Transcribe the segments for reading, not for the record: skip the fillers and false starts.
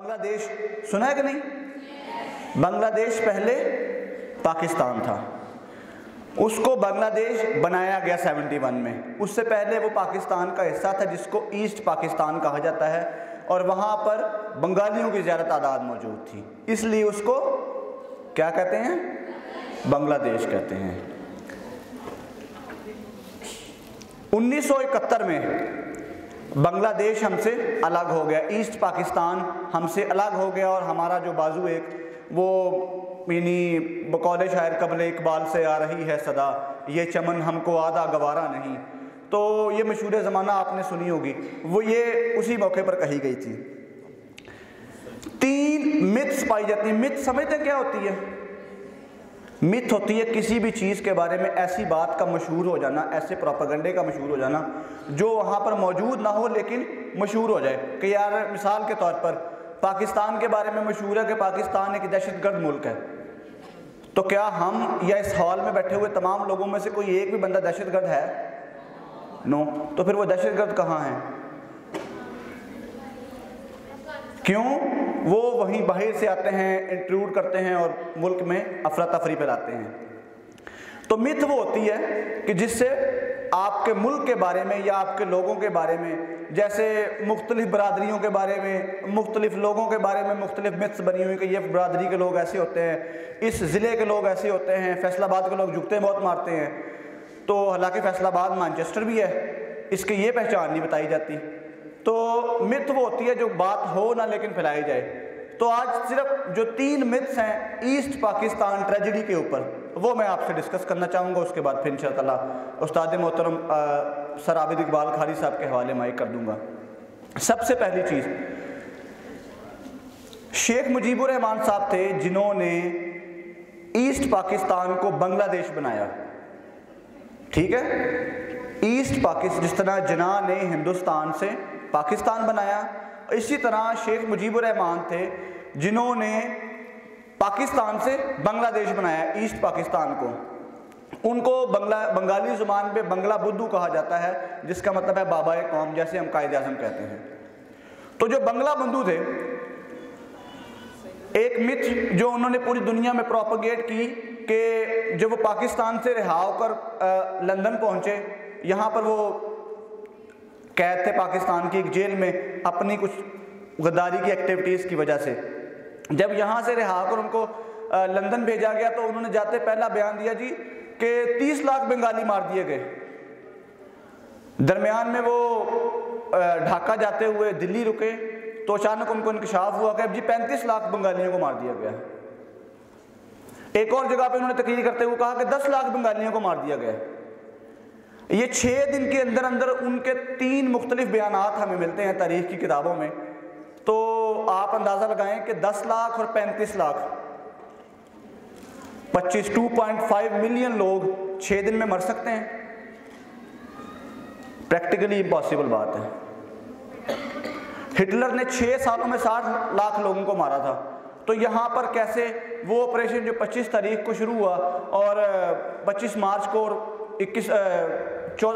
बांग्लादेश सुना है कि नहीं? बांग्लादेश पहले पाकिस्तान था, उसको बांग्लादेश बनाया गया 71 में। उससे पहले वो पाकिस्तान का हिस्सा था जिसको ईस्ट पाकिस्तान कहा जाता है, और वहाँ पर बंगालियों की ज़्यादा तादाद मौजूद थी, इसलिए उसको क्या कहते हैं? बांग्लादेश कहते हैं। 1971 में बांग्लादेश हमसे अलग हो गया, ईस्ट पाकिस्तान हमसे अलग हो गया, और हमारा जो बाजू एक वो यानी बकौले शायर कबल इकबाल से आ रही है सदा, ये चमन हमको आधा गवारा नहीं। तो ये मशहूर ज़माना आपने सुनी होगी, वो ये उसी मौके पर कही गई थी। 3 मिथ्स पाई जाती हैं। मिथ समझते हैं क्या होती है? मिथ होती है किसी भी चीज़ के बारे में ऐसी बात का मशहूर हो जाना, ऐसे प्रोपेगेंडे का मशहूर हो जाना जो वहाँ पर मौजूद ना हो लेकिन मशहूर हो जाए। कि यार मिसाल के तौर पर पाकिस्तान के बारे में मशहूर है कि पाकिस्तान एक दहशतगर्द मुल्क है, तो क्या हम या इस हॉल में बैठे हुए तमाम लोगों में से कोई एक भी बंदा दहशतगर्द है? नो। तो फिर वो दहशतगर्द कहाँ है? क्यों? वो वहीं बाहर से आते हैं, इंट्रूड करते हैं और मुल्क में अफरा तफरी फैलाते हैं। तो मिथ वो होती है कि जिससे आपके मुल्क के बारे में या आपके लोगों के बारे में, जैसे मुख्तलिफ बरादरियों के बारे में, मुख्तलिफ लोगों के बारे में मुख्तलिफ मिथ्स बनी हुई कि ये बरादरी के लोग ऐसे होते हैं, इस ज़िले के लोग ऐसे होते हैं, फैसलाबाद के लोग जुगते बहुत मारते हैं। तो हालांकि फैसलाबाद मैनचेस्टर भी है, इसकी ये पहचान नहीं बताई जाती। तो मिथ वो होती है जो बात हो ना लेकिन फैलाई जाए। तो आज सिर्फ जो 3 मिथ्स हैं ईस्ट पाकिस्तान ट्रेजेडी के ऊपर, वो मैं आपसे डिस्कस करना चाहूँगा। उसके बाद फिर इंशाअल्लाह उस्ताद मोहतरम सर आबिद इकबाल खारी साहब के हवाले माइक कर दूँगा। सबसे पहली चीज़, शेख मुजीबुर रहमान साहब थे जिन्होंने ईस्ट पाकिस्तान को बांग्लादेश बनाया। ठीक है, ईस्ट पाकिस्तान, जिस तरह जिन्ना ने हिंदुस्तान से पाकिस्तान बनाया, इसी तरह शेख मुजीबुर रहमान थे जिन्होंने पाकिस्तान से बांग्लादेश बनाया, ईस्ट पाकिस्तान को। उनको बंगाली ज़ुबान पे बंगला बुद्धू कहा जाता है, जिसका मतलब है बाबा कौम, जैसे हम कायदे आज़म कहते हैं। तो जो बंगला बंधु थे, एक मिथ जो उन्होंने पूरी दुनिया में प्रोपेगेट की कि जब वो पाकिस्तान से रिहा होकर लंदन पहुँचे, यहाँ पर वो कैद थे पाकिस्तान की एक जेल में अपनी कुछ गद्दारी की एक्टिविटीज़ की वजह से। जब यहाँ से रिहा कर उनको लंदन भेजा गया तो उन्होंने जाते पहला बयान दिया जी कि 30 लाख बंगाली मार दिए गए। दरमियान में वो ढाका जाते हुए दिल्ली रुके तो अचानक उनको इंकशाफ हुआ कि अब जी 35 लाख बंगालियों को मार दिया गया। एक और जगह पे उन्होंने तकरीर करते हुए कहा कि 10 लाख बंगालियों को मार दिया गया। ये 6 दिन के अंदर अंदर उनके 3 मुख्तलिफ बयानात हमें मिलते हैं तारीख की किताबों में। तो आप अंदाज़ा लगाएं कि 10 लाख और 35 लाख 2.5 मिलियन लोग 6 दिन में मर सकते हैं? प्रैक्टिकली इम्पॉसिबल बात है। हिटलर ने 6 सालों में 60 लाख लोगों को मारा था। तो यहाँ पर कैसे वो ऑपरेशन जो 25 तारीख को शुरू हुआ और 25 मार्च को और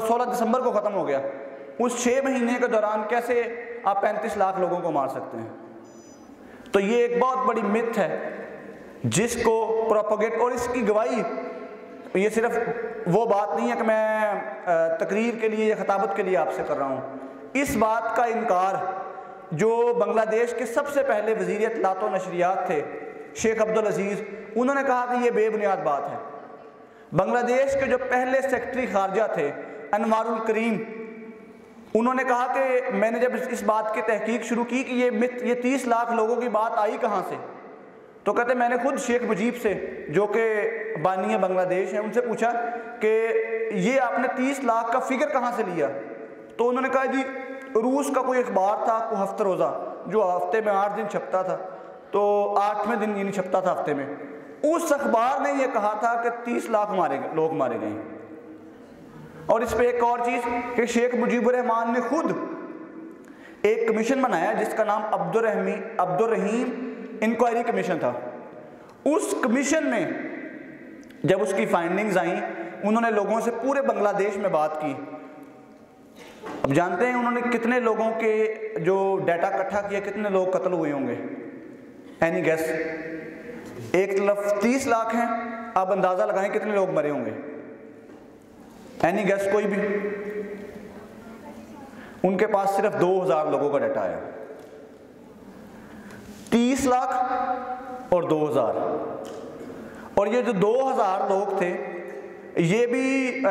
16 दिसंबर को ख़त्म हो गया, उस 6 महीने के दौरान कैसे आप 35 लाख लोगों को मार सकते हैं? तो ये एक बहुत बड़ी मिथ है जिसको प्रोपेगेट, और इसकी गवाही ये सिर्फ वो बात नहीं है कि मैं तकरीर के लिए या खिताबत के लिए आपसे कर रहा हूँ। इस बात का इनकार जो बांग्लादेश के सबसे पहले वज़ीर इत्तलात व नशरियात थे शेख अब्दुल अजीज़, उन्होंने कहा कि ये बेबुनियाद बात है। बांग्लादेश के जो पहले सेक्रेटरी खारजा थे अनवारुल करीम, उन्होंने कहा कि मैंने जब इस बात की तहकीक शुरू की कि ये 30 लाख लोगों की बात आई कहाँ से, तो कहते मैंने खुद शेख मुजीब से जो कि बानी बांग्लादेश हैं उनसे पूछा कि ये आपने 30 लाख का फिगर कहाँ से लिया। तो उन्होंने कहा जी रूस का कोई अखबार था, कोई हफ्ते रोज़ा, जो हफ्ते में 8 दिन छपता था, तो 8वें दिन ये नहीं छपता था हफ्ते में, उस अखबार ने यह कहा था कि 30 लाख लोग मारे गए। और इस पे एक और चीज़ कि शेख मुजीबुर रहमान ने खुद एक कमीशन बनाया जिसका नाम अब्दुल रहीम इंक्वायरी कमीशन था। उस कमीशन में जब उसकी फाइंडिंग्स आई, उन्होंने लोगों से पूरे बांग्लादेश में बात की अब जानते हैं उन्होंने कितने लोगों के जो डाटा इकट्ठा किया, कितने लोग कत्ल हुए होंगे? Any guess? एक तरफ 30 लाख हैं, अब अंदाजा लगाएं कितने लोग मरे होंगे? एनी गेस कोई भी? उनके पास सिर्फ 2000 लोगों का डाटा आया। 30 लाख और 2000, और ये जो 2000 लोग थे ये भी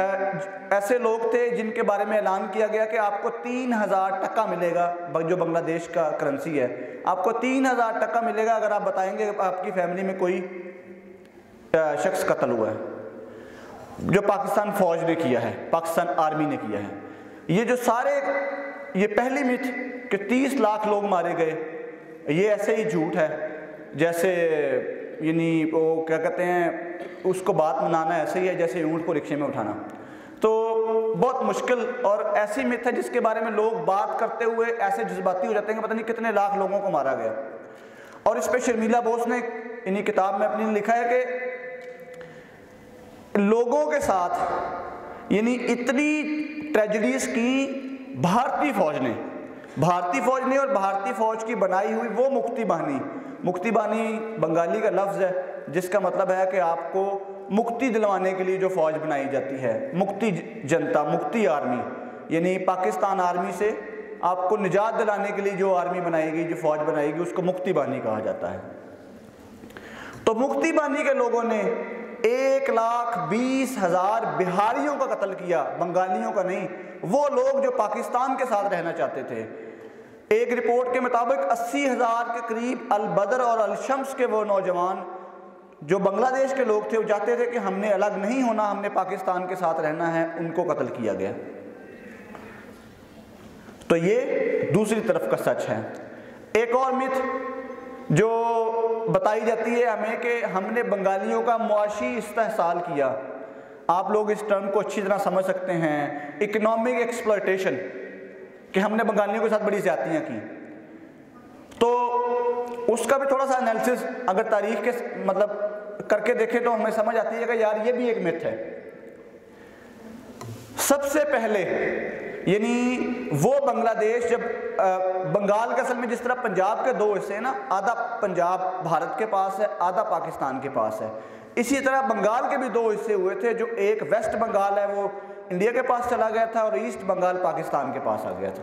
ऐसे लोग थे जिनके बारे में ऐलान किया गया कि आपको 3000 टका मिलेगा, जो बांग्लादेश का करेंसी है, आपको 3000 टका मिलेगा अगर आप बताएंगे आपकी फैमिली में कोई शख्स कत्ल हुआ है, जो पाकिस्तान फौज ने किया है, पाकिस्तान आर्मी ने किया है। ये जो सारे, ये पहली मिथ कि 30 लाख लोग मारे गए, ये ऐसे ही झूठ है जैसे यानी वो क्या कहते हैं, उसको बात मनाना ऐसे ही है जैसे ऊँट को रिक्शे में उठाना। तो बहुत मुश्किल और ऐसी मिथ है जिसके बारे में लोग बात करते हुए ऐसे जज्बाती हो जाते हैं कि पता नहीं कितने लाख लोगों को मारा गया। और इस पर शर्मिला बोस ने इन्हीं किताब में अपनी लिखा है कि लोगों के साथ यानी इतनी ट्रेजेडीज की भारतीय फौज ने और भारतीय फौज की बनाई हुई वो मुक्ति बाहिनी बंगाली का लफ्ज़ है जिसका मतलब है कि आपको मुक्ति दिलवाने के लिए जो फौज बनाई जाती है, मुक्ति जनता, मुक्ति आर्मी, यानी पाकिस्तान आर्मी से आपको निजात दिलाने के लिए जो आर्मी बनाएगी, जो फौज बनाएगी, उसको मुक्ति बाहिनी कहा जाता है। तो मुक्ति बाहिनी के लोगों ने 1,20,000 बिहारियों का कत्ल किया, बंगालियों का नहीं, वो लोग जो पाकिस्तान के साथ रहना चाहते थे। एक रिपोर्ट के मुताबिक 80,000 के करीब अल बदर और अल शम्स के वो नौजवान जो बांग्लादेश के लोग थे, वो चाहते थे कि हमने अलग नहीं होना, हमने पाकिस्तान के साथ रहना है, उनको कत्ल किया गया। तो ये दूसरी तरफ का सच है। एक और मिथ जो बताई जाती है हमें कि हमने बंगालियों का मुआशी इस्तेहसाल किया। आप लोग इस टर्म को अच्छी तरह समझ सकते हैं, इकोनॉमिक एक्सप्लॉयटेशन, कि हमने बंगालियों के साथ बड़ी ज्यादतियां की। तो उसका भी थोड़ा सा एनालिसिस अगर तारीख के मतलब करके देखें तो हमें समझ आती है कि यार ये भी एक मिथ है। सबसे पहले यानी वो बांग्लादेश जब बंगाल के असल में जिस तरह पंजाब के दो हिस्से हैं ना, आधा पंजाब भारत के पास है, आधा पाकिस्तान के पास है, इसी तरह बंगाल के भी दो हिस्से हुए थे। जो एक वेस्ट बंगाल है वो इंडिया के पास चला गया था और ईस्ट बंगाल पाकिस्तान के पास आ गया था।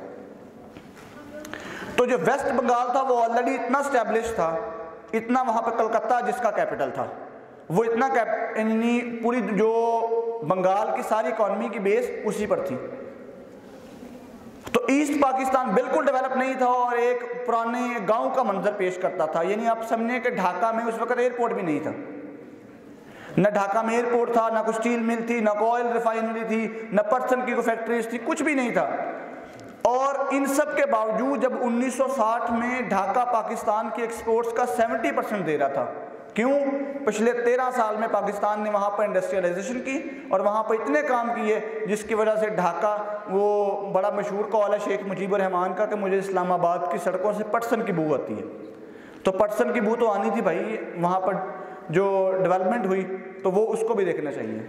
तो जो वेस्ट बंगाल था वो ऑलरेडी इतना स्टैब्लिश था, इतना वहाँ पर कलकत्ता जिसका कैपिटल था, वो इतना पूरी जो बंगाल की सारी इकॉनमी की बेस उसी पर थी। तो ईस्ट पाकिस्तान बिल्कुल डेवलप नहीं था और एक पुराने गांव का मंजर पेश करता था। यानी आप समझे कि ढाका में उस वक्त एयरपोर्ट भी नहीं था, न ढाका में एयरपोर्ट था, ना कुछ स्टील मिल थी, ना कोई ऑयल रिफाइनरी थी, न पर्सन की कोई फैक्ट्रीज थी, कुछ भी नहीं था। और इन सब के बावजूद जब 1960 में ढाका पाकिस्तान के एक्सपोर्ट्स का 70% दे रहा था। क्यों? पिछले 13 साल में पाकिस्तान ने वहाँ पर इंडस्ट्रियलाइजेशन की और वहाँ पर इतने काम किए जिसकी वजह से ढाका, वो बड़ा मशहूर कॉल है शेख मुजीबुर रहमान का कि मुझे इस्लामाबाद की सड़कों से पटसन की बू आती है। तो पटसन की बू तो आनी थी भाई, वहाँ पर जो डेवलपमेंट हुई तो वो उसको भी देखना चाहिए।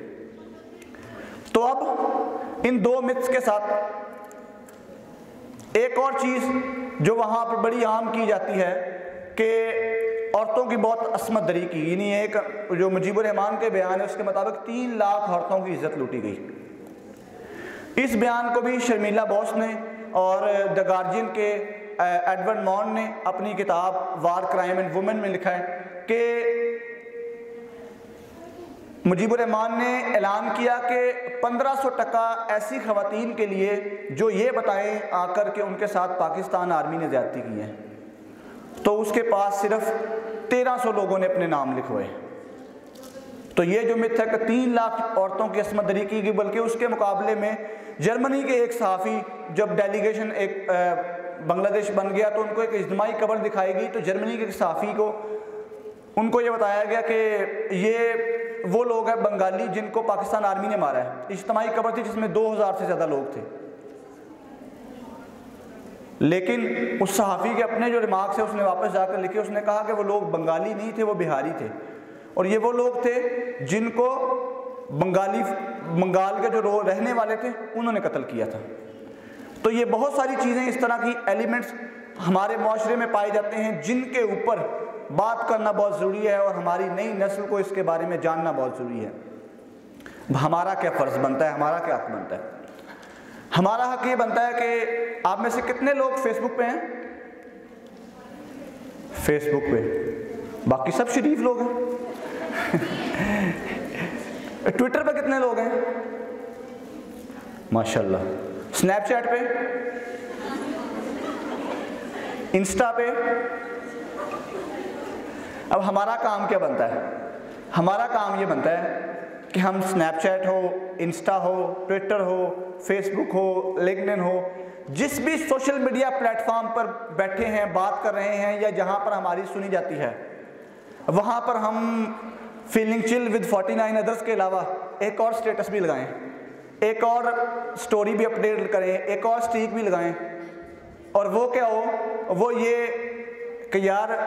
तो अब इन दो मिथ्स के साथ एक और चीज़ जो वहाँ पर बड़ी आम की जाती है कि औरतों की बहुत असमत दरी की, यानी एक जो मुजीबुर रहमान के बयान है उसके मुताबिक 3 लाख औरतों की इज्जत लूटी गई। इस बयान को भी शर्मिला बोस ने और द गार्जियन के एडवर्ड मॉन ने अपनी किताब वार क्राइम एंड वुमेन में लिखा है कि मुजीबुर रहमान ने ऐलान किया कि 1500 टका ऐसी खवातीन के लिए जो ये बताएं आकर के उनके साथ पाकिस्तान आर्मी ने ज्यादती की है, तो उसके पास सिर्फ 1300 लोगों ने अपने नाम लिखवाए। तो ये जो मिथ है कि 3 लाख औरतों की असमत दरी की गई, बल्कि उसके मुकाबले में जर्मनी के एक सहाफ़ी जब डेलीगेशन एक बांग्लादेश बन गया तो उनको एक इज्तिमाई कबर दिखाई गई, तो जर्मनी के सहाफ़ी को उनको ये बताया गया कि ये वो लोग हैं बंगाली जिनको पाकिस्तान आर्मी ने मारा है। इज्तिमाई कबर थी जिसमें 2000 से ज़्यादा लोग थे, लेकिन उस सहाफ़ी के अपने जो रिमार्क्स है उसने वापस जाकर लिखे, उसने कहा कि वो लोग बंगाली नहीं थे, वो बिहारी थे, और ये वो लोग थे जिनको बंगाल के जो रहने वाले थे उन्होंने कत्ल किया था। तो ये बहुत सारी चीज़ें इस तरह की एलिमेंट्स हमारे माशरे में पाए जाते हैं जिनके ऊपर बात करना बहुत ज़रूरी है और हमारी नई नस्ल को इसके बारे में जानना बहुत ज़रूरी है। हमारा क्या फ़र्ज़ बनता है, हमारा क्या हक़ बनता है? हमारा हक़ ये बनता है कि आप में से कितने लोग फेसबुक पे हैं? फेसबुक पे बाकी सब शरीफ लोग हैं। ट्विटर पे कितने लोग हैं? माशाल्लाह। स्नैपचैट पे, इंस्टा पे। अब हमारा काम क्या बनता है? हमारा काम ये बनता है कि हम स्नैपचैट हो, इंस्टा हो, ट्विटर हो, फेसबुक हो, लिंक्डइन हो, जिस भी सोशल मीडिया प्लेटफॉर्म पर बैठे हैं, बात कर रहे हैं या जहां पर हमारी सुनी जाती है, वहां पर हम फीलिंग चिल विद 49 अदर्स के अलावा एक और स्टेटस भी लगाएं, एक और स्टोरी भी अपडेट करें, एक और स्ट्रीक भी लगाएं। और वो क्या हो? वो ये कि यार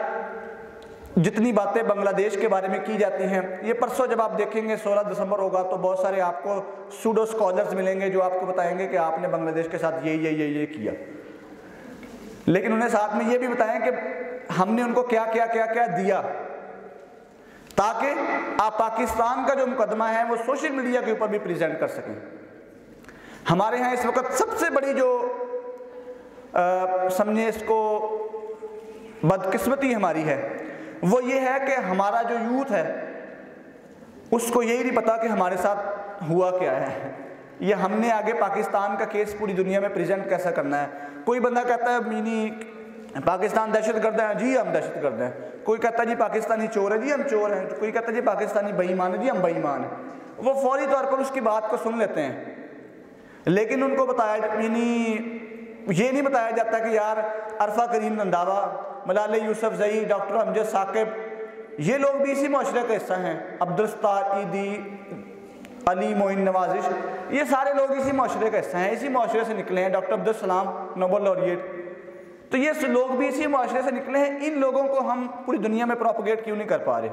जितनी बातें बांग्लादेश के बारे में की जाती हैं, ये परसों जब आप देखेंगे 16 दिसंबर होगा तो बहुत सारे आपको सूडो स्कॉलर्स मिलेंगे जो आपको बताएंगे कि आपने बांग्लादेश के साथ ये किया, लेकिन उन्हें साथ में ये भी बताएं कि हमने उनको क्या क्या क्या क्या दिया, ताकि आप पाकिस्तान का जो मुकदमा है वो सोशल मीडिया के ऊपर भी प्रेजेंट कर सकें। हमारे यहाँ इस वक्त सबसे बड़ी जो समझे इसको बदकिस्मती हमारी है वो ये है कि हमारा जो यूथ है उसको यही नहीं पता कि हमारे साथ हुआ क्या है, या हमने आगे पाकिस्तान का केस पूरी दुनिया में प्रेजेंट कैसा करना है। कोई बंदा कहता है मीनी पाकिस्तान दहशतगर्द है, जी हम दहशतगर्द हैं। कोई कहता है जी पाकिस्तानी चोर है, जी हम चोर हैं। कोई कहता है जी पाकिस्तानी बेईमान है, जी हम बेईमान हैं। वो फौरी तौर पर उसकी बात को सुन लेते हैं, लेकिन उनको बताया ये नहीं बताया जाता कि यार अरफा करीम रंधावा, मलाले यूसुफजई, डॉक्टर अमजद साकिब, ये लोग भी इसी माशरे का हिस्सा हैं। अब्दुलस्तार ईदी, अली मोइन नवाजिश, ये सारे लोग इसी माशरे का हिस्सा हैं, इसी माशरे से निकले हैं। Doctor Abdul Salam Nobel laureate, तो ये लोग भी इसी माशरे से निकले हैं। इन लोगों को हम पूरी दुनिया में प्रोपोगेट क्यों नहीं कर पा रहे?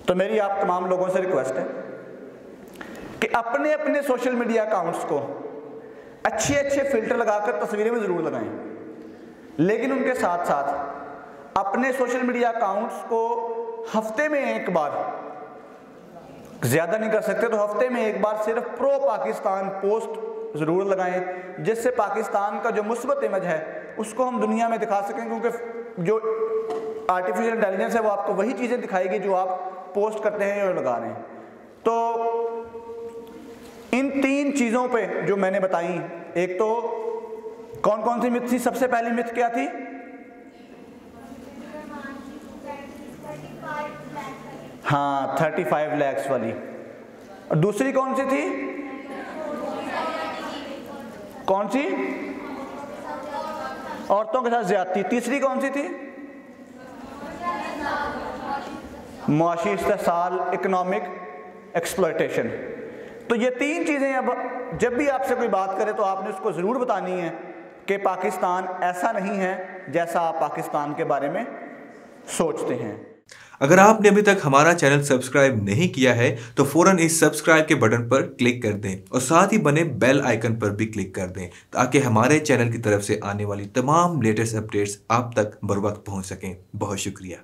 तो मेरी आप तमाम लोगों से रिक्वेस्ट है कि अपने अपने सोशल मीडिया अकाउंट्स को अच्छे अच्छे फिल्टर लगाकर तस्वीरें में ज़रूर लगाएं, लेकिन उनके साथ साथ अपने सोशल मीडिया अकाउंट्स को हफ्ते में एक बार, ज़्यादा नहीं कर सकते तो हफ्ते में एक बार सिर्फ प्रो पाकिस्तान पोस्ट ज़रूर लगाएं, जिससे पाकिस्तान का जो मुस्बत इमेज है उसको हम दुनिया में दिखा सकें। क्योंकि जो आर्टिफिशियल इंटेलिजेंस है वो आपको वही चीज़ें दिखाएगी जो आप पोस्ट करते हैं या लगा रहे हैं। तो इन 3 चीज़ों पे जो मैंने बताई, एक तो कौन कौन सी मिथ थी? सबसे पहली मिथ क्या थी? हाँ, 35 लाख वाली। और दूसरी कौन सी थी? कौन सी? औरतों के साथ ज्यादती। तीसरी कौन सी थी? मुआशी इस्तेहसाल, इकोनॉमिक एक्सप्लॉयटेशन। तो ये 3 चीज़ें अब जब भी आपसे कोई बात करे तो आपने उसको ज़रूर बतानी है कि पाकिस्तान ऐसा नहीं है जैसा आप पाकिस्तान के बारे में सोचते हैं। अगर आपने अभी तक हमारा चैनल सब्सक्राइब नहीं किया है तो फौरन इस सब्सक्राइब के बटन पर क्लिक कर दें और साथ ही बने बेल आइकन पर भी क्लिक कर दें, ताकि हमारे चैनल की तरफ से आने वाली तमाम लेटेस्ट अपडेट्स आप तक बर वक्त पहुंच सकें। बहुत शुक्रिया।